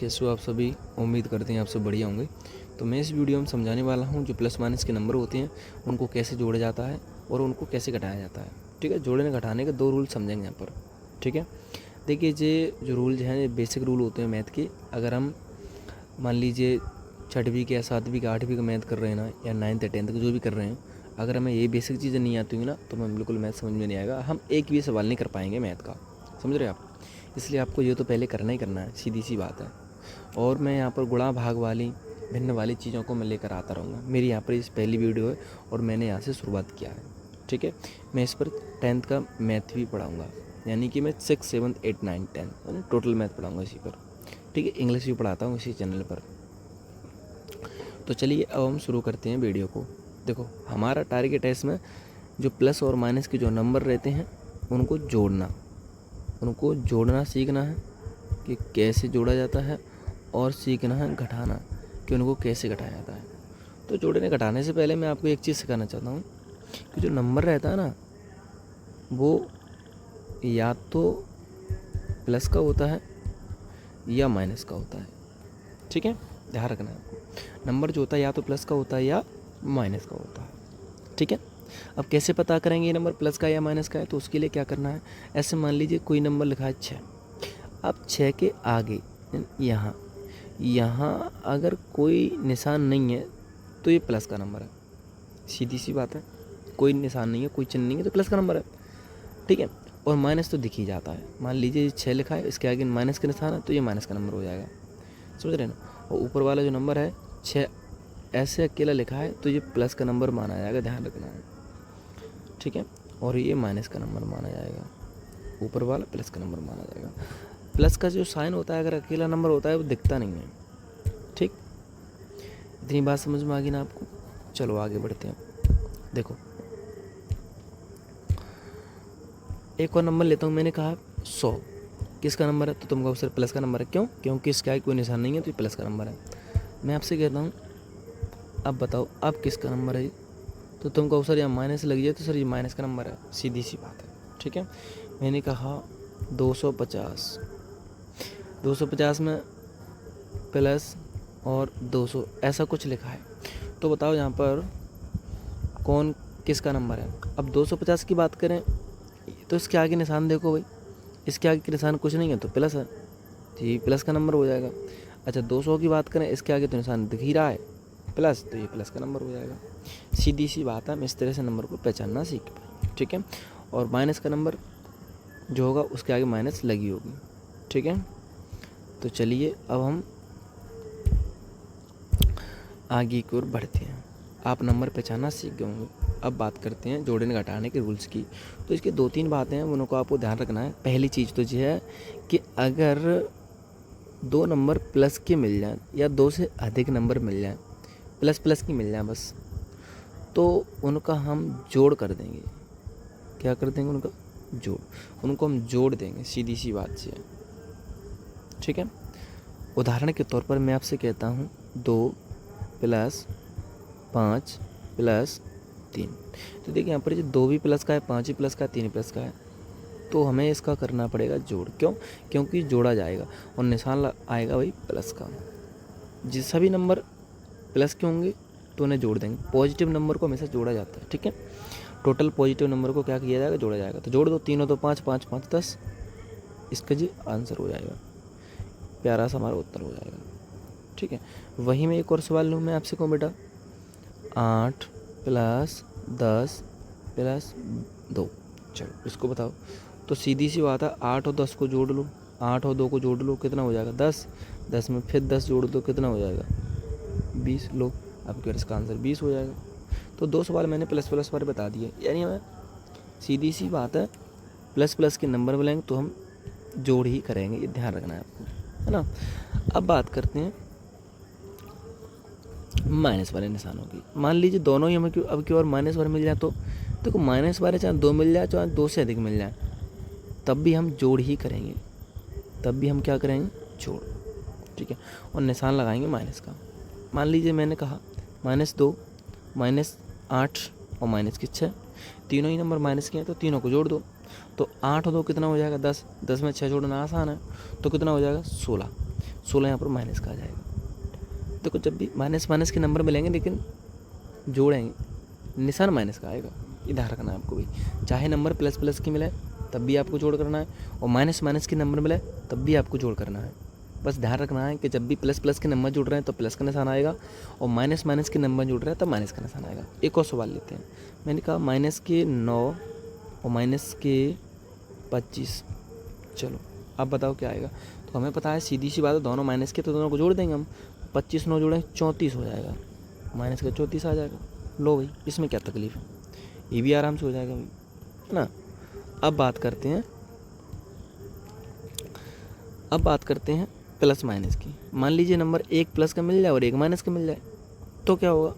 कैसे हो आप सभी। उम्मीद करते हैं आप सब बढ़िया होंगे। तो मैं इस वीडियो में समझाने वाला हूं जो प्लस माइनस के नंबर होते हैं उनको कैसे जोड़ा जाता है और उनको कैसे घटाया जाता है। ठीक है, जोड़ने घटाने के दो रूल समझेंगे यहाँ पर। ठीक है, देखिए ये जो रूल हैं ये बेसिक रूल होते हैं मैथ के। अगर हम मान लीजिए छठवीं के या सातवीं के आठवीं का मैथ कर रहे हैं ना, या नाइन्थ या टेंथ का जो भी कर रहे हैं, अगर हमें ये बेसिक चीज़ें नहीं आती होंगी ना तो हमें बिल्कुल मैथ समझ में नहीं आएगा। हम एक भी सवाल नहीं कर पाएंगे मैथ का, समझ रहे हैं आप। इसलिए आपको ये तो पहले करना ही करना है, सीधी सी बात है। और मैं यहाँ पर गुणा भाग वाली भिन्न वाली चीज़ों को मैं लेकर आता रहूँगा। मेरी यहाँ पर इस पहली वीडियो है और मैंने यहाँ से शुरुआत किया है। ठीक है, मैं इस पर 10th का मैथ भी पढ़ाऊँगा, यानी कि मैं 6, 7, 8, 9, 10 टोटल मैथ पढ़ाऊँगा इसी पर। ठीक है, इंग्लिश भी पढ़ाता हूँ इसी चैनल पर। तो चलिए अब हम शुरू करते हैं वीडियो को। देखो, हमारा टारगेट है इसमें जो प्लस और माइनस के जो नंबर रहते हैं उनको जोड़ना सीखना है कि कैसे जोड़ा जाता है, और सीखना है घटाना कि उनको कैसे घटाया जाता है। तो जोड़ने घटाने से पहले मैं आपको एक चीज़ सिखाना चाहता हूँ कि जो नंबर रहता है ना वो या तो प्लस का होता है या माइनस का होता है। ठीक है, ध्यान रखना है आपको। नंबर जो होता है या तो प्लस का होता है या माइनस का होता है। ठीक है, अब कैसे पता करेंगे ये नंबर प्लस का या माइनस का है, तो उसके लिए क्या करना है। ऐसे मान लीजिए कोई नंबर लिखा है 6, अब 6 के आगे यहाँ अगर कोई निशान नहीं है तो ये प्लस का नंबर है। सीधी सी बात है, कोई निशान नहीं है, कोई चिन्ह नहीं है तो प्लस का नंबर है। ठीक है, और माइनस तो दिख ही जाता है। मान लीजिए 6 लिखा है, इसके आगे माइनस का निशान है तो ये माइनस का नंबर हो जाएगा, समझ रहे हैं ना। और ऊपर वाला जो नंबर है 6 ऐसे अकेला लिखा है तो ये प्लस का नंबर माना जाएगा, ध्यान रखना है। ठीक है, और ये माइनस का नंबर माना जाएगा, ऊपर वाला प्लस का नंबर माना जाएगा। प्लस का जो साइन होता है अगर अकेला नंबर होता है वो दिखता नहीं है। ठीक, इतनी बात समझ में आ गई ना आपको। चलो आगे बढ़ते हैं। देखो, एक और नंबर लेता हूँ। मैंने कहा 100 किसका नंबर है, तो तुम कहो सर प्लस का नंबर है। क्यों? क्योंकि इसका आगे कोई निशान नहीं है तो ये प्लस का नंबर है। मैं आपसे कहता हूँ अब बताओ अब किसका नंबर है, तो तुम कहो सर यहाँ माइनस लगी है तो सर ये माइनस का नंबर है। सीधी सी बात है। ठीक है, मैंने कहा 250 में प्लस और 200 ऐसा कुछ लिखा है, तो बताओ यहाँ पर कौन किसका नंबर है। अब 250 की बात करें तो इसके आगे निशान देखो भाई, इसके आगे निशान कुछ नहीं है तो प्लस है, तो ये प्लस का नंबर हो जाएगा। अच्छा, 200 की बात करें, इसके आगे तो निशान दिख ही रहा है प्लस, तो ये प्लस का नंबर हो जाएगा। सीधी सी बात है, हम इस तरह से नंबर को पहचानना सीख पाए। ठीक है, और माइनस का नंबर जो होगा उसके आगे माइनस लगी होगी। ठीक है, तो चलिए अब हम आगे की ओर बढ़ते हैं। आप नंबर पहचानना सीख गए होंगे। अब बात करते हैं जोड़ने घटाने के रूल्स की। तो इसकी 2-3 बातें हैं, उनको आपको ध्यान रखना है। पहली चीज़ तो ये है कि अगर 2 नंबर प्लस के मिल जाएं या 2 से अधिक नंबर मिल जाएं, प्लस प्लस की मिल जाएं बस, तो उनका हम जोड़ कर देंगे। क्या कर देंगे? उनका जोड़, उनको हम जोड़ देंगे, सीधी सी बात से। ठीक है, उदाहरण के तौर पर मैं आपसे कहता हूँ 2 + 5 + 3। तो देखिए यहाँ पर जो 2 भी प्लस का है, 5 भी प्लस का है, 3 प्लस का है, तो हमें इसका करना पड़ेगा जोड़। क्यों? क्योंकि जोड़ा जाएगा और निशान आएगा वही प्लस का। जिस सभी नंबर प्लस के होंगे तो उन्हें जोड़ देंगे। पॉजिटिव नंबर को हमेशा जोड़ा जाता है। ठीक है, टोटल पॉजिटिव नंबर को क्या किया जाएगा? जोड़ा जाएगा। तो जोड़ दो, 3 तो 5, 5 5 10, इसका जी आंसर हो जाएगा, प्यारा सा हमारा उत्तर हो जाएगा। ठीक है, वही मैं एक और सवाल लूँ मैं आपसे, कहूँ बेटा 8 + 10 + 2, चलो इसको बताओ। तो सीधी सी बात है, 8 और 10 को जोड़ लो, 8 और 2 को जोड़ लो, कितना हो जाएगा? 10। 10 में फिर 10 जोड़ दो, कितना हो जाएगा? 20। लो, आपके इसका आंसर 20 हो जाएगा। तो 2 सवाल मैंने प्लस प्लस वाले बता दिए। यानी हमें सीधी सी बात है, प्लस प्लस के नंबर मिलेंगे तो हम जोड़ ही करेंगे, ये ध्यान रखना है आपको, है ना। अब बात करते हैं माइनस वाले निशानों की। मान लीजिए दोनों ही हमें अब की और माइनस वाले मिल जाए, तो देखो माइनस वाले चाहे 2 मिल जाए चाहे 2 से अधिक मिल जाए, तब भी हम जोड़ ही करेंगे, तब भी हम क्या करेंगे? जोड़। ठीक है, और निशान लगाएंगे माइनस का। मान लीजिए मैंने कहा -2 -8 और -6, तीनों ही नंबर माइनस के हैं तो तीनों को जोड़ दो। तो 8 और 2 कितना हो जाएगा? 10। 10 में 6 जोड़ना आसान है, तो कितना हो जाएगा? 16। 16 यहाँ पर माइनस का आ जाएगा। देखो जब भी माइनस माइनस के नंबर मिलेंगे लेकिन जोड़ेंगे निशान माइनस का आएगा, ये ध्यान रखना है आपको भी। चाहे नंबर प्लस प्लस की मिले तब भी आपको जोड़ करना है, और माइनस माइनस के नंबर मिले तब भी आपको जोड़ करना है। बस ध्यान रखना है कि जब भी प्लस प्लस के नंबर जुड़ रहे हैं तो प्लस का निशान आएगा, और माइनस माइनस के नंबर जुड़ रहे हैं तब माइनस का निशान आएगा। एक और सवाल लेते हैं। मैंने कहा माइनस के 9 और माइनस के 25। चलो अब बताओ क्या आएगा। तो हमें पता है, सीधी सी बात है, दोनों माइनस के तो दोनों को जोड़ देंगे हम। 25 9 जोड़ेंगे 34 हो जाएगा, माइनस का 34 आ जाएगा। लो भाई, इसमें क्या तकलीफ है, ये भी आराम से हो जाएगा भाई, है ना। अब बात करते हैं प्लस माइनस की। मान लीजिए नंबर एक प्लस का मिल जाए और एक माइनस का मिल जाए, तो क्या होगा।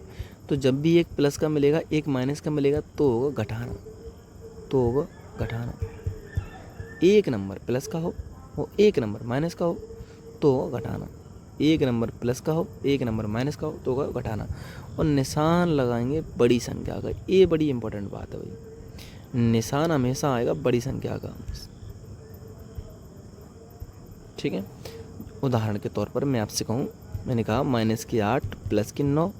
तो जब भी एक प्लस का मिलेगा एक माइनस का मिलेगा तो होगा घटाना, एक नंबर प्लस का हो एक नंबर माइनस का हो तो होगा घटाना, एक नंबर प्लस का हो एक नंबर माइनस का हो तो होगा घटाना। और निशान लगाएंगे बड़ी संख्या का, ये बड़ी इंपॉर्टेंट बात है भाई, निशान हमेशा आएगा बड़ी संख्या का। ठीक है, उदाहरण के तौर पर मैं आपसे कहूँ, मैंने कहा माइनस की 8 प्लस की 9,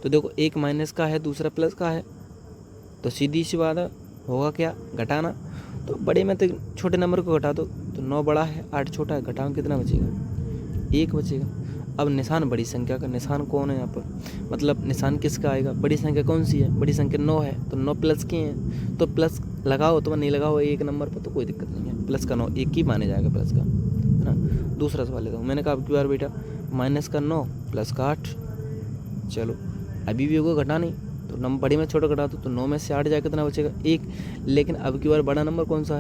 तो देखो एक माइनस का है दूसरा प्लस का है, तो सीधी सी बात है होगा क्या, घटाना। तो बड़े में तो छोटे नंबर को घटा दो, तो 9 बड़ा है 8 छोटा है, घटाओ कितना बचेगा, 1 बचेगा। अब निशान बड़ी संख्या का, निशान कौन है यहाँ पर, मतलब निशान किसका आएगा, बड़ी संख्या कौन सी है, बड़ी संख्या 9 है, तो 9 प्लस के हैं, तो प्लस लगाओ तो नहीं लगाओ एक नंबर पर तो कोई दिक्कत नहीं है, प्लस का 9 एक ही माने जाएगा प्लस का, है ना। दूसरा सवाल लेता हूँ। मैंने कहा अब की बार बेटा माइनस का 9 प्लस का 8, चलो अभी भी होगा घटा नहीं, तो नंबर बड़े में छोटा घटा दो, तो 9 में से 8 जाए कितना बचेगा, 1। लेकिन अब की बार बड़ा नंबर कौन सा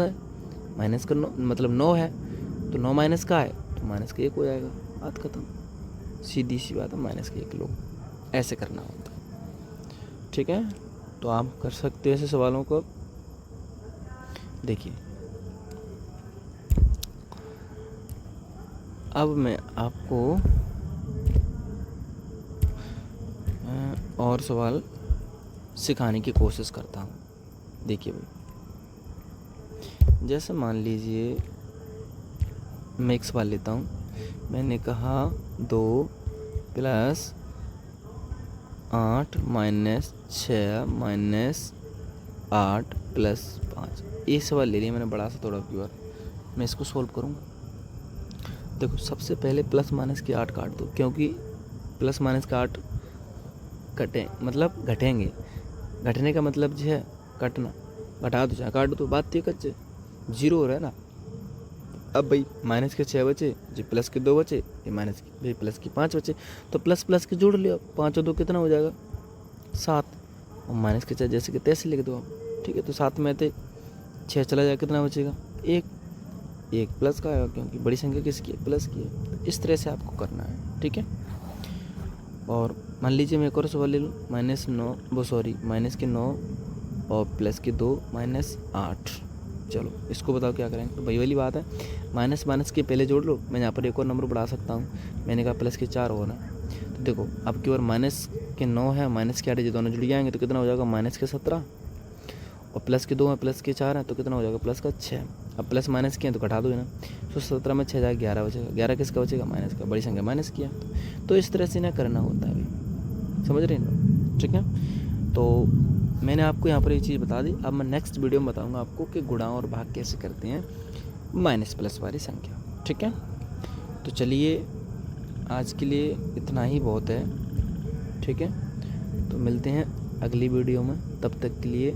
है, माइनस का 9 मतलब 9 है, तो 9 माइनस का है तो माइनस का 1 हो जाएगा, बात खत्म। सीधी सी बात है, माइनस का 1 लो, ऐसे करना होता है। ठीक है, तो आप कर सकते हो ऐसे सवालों को। देखिए अब मैं आपको और सवाल सिखाने की कोशिश करता हूँ। देखिए भाई, जैसे मान लीजिए मैं एक सवाल लेता हूँ। मैंने कहा 2 प्लस 8 माइनस 6 माइनस 8 प्लस 5, ये सवाल ले लिया मैंने बड़ा सा थोड़ा व्यूअर। मैं इसको सोल्व करूँगा। देखो सबसे पहले प्लस माइनस की 8 काट दो, क्योंकि प्लस माइनस का 8 घटेंगे। घटने का मतलब जो है कटना, घटा दो चाहे काट दो, तो बात तो कच्चे 0 हो रहा है ना। अब भाई माइनस के 6 बचे जी, प्लस के 2 बचे, ये माइनस की भाई प्लस की 5 बचे, तो प्लस प्लस के जोड़ लिया, 5 और 2 कितना हो जाएगा 7, और माइनस के 6 जैसे कि तैसे लिख दो आप। ठीक है, तो 7 में थे 6 चला जाए कितना बचेगा 1 प्लस का आएगा, क्योंकि बड़ी संख्या किसकी है, प्लस की है। इस तरह से आपको करना है। ठीक है, और मान लीजिए मैं एक और सवाल ले लूँ। माइनस के 9 और प्लस के 2 माइनस 8, चलो इसको बताओ क्या करेंगे। तो वही वाली बात है, माइनस माइनस के पहले जोड़ लो। मैं यहाँ पर एक और नंबर बढ़ा सकता हूँ, मैंने कहा प्लस के 4 होना। तो देखो अब की बार माइनस के 9 है माइनस के 8 ये दोनों जुड़ जाएंगे तो कितना हो जाएगा माइनस के 17, और प्लस के 2 है प्लस के 4 है तो कितना हो जाएगा प्लस का 6। अब प्लस माइनस किया तो घटा दो है ना, तो 17 में 6 जाएगा 11 बचेगा। 11 किसका बचेगा, माइनस का, बड़ी संख्या माइनस किया। तो इस तरह से ना करना होता है भाई, समझ रहे हैं। ठीक है, तो मैंने आपको यहाँ पर ये चीज़ बता दी। अब मैं नेक्स्ट वीडियो में बताऊँगा आपको कि गुणा और भाग कैसे करते हैं माइनस प्लस वाली संख्या। ठीक है, तो चलिए आज के लिए इतना ही बहुत है। ठीक है, तो मिलते हैं अगली वीडियो में, तब तक के लिए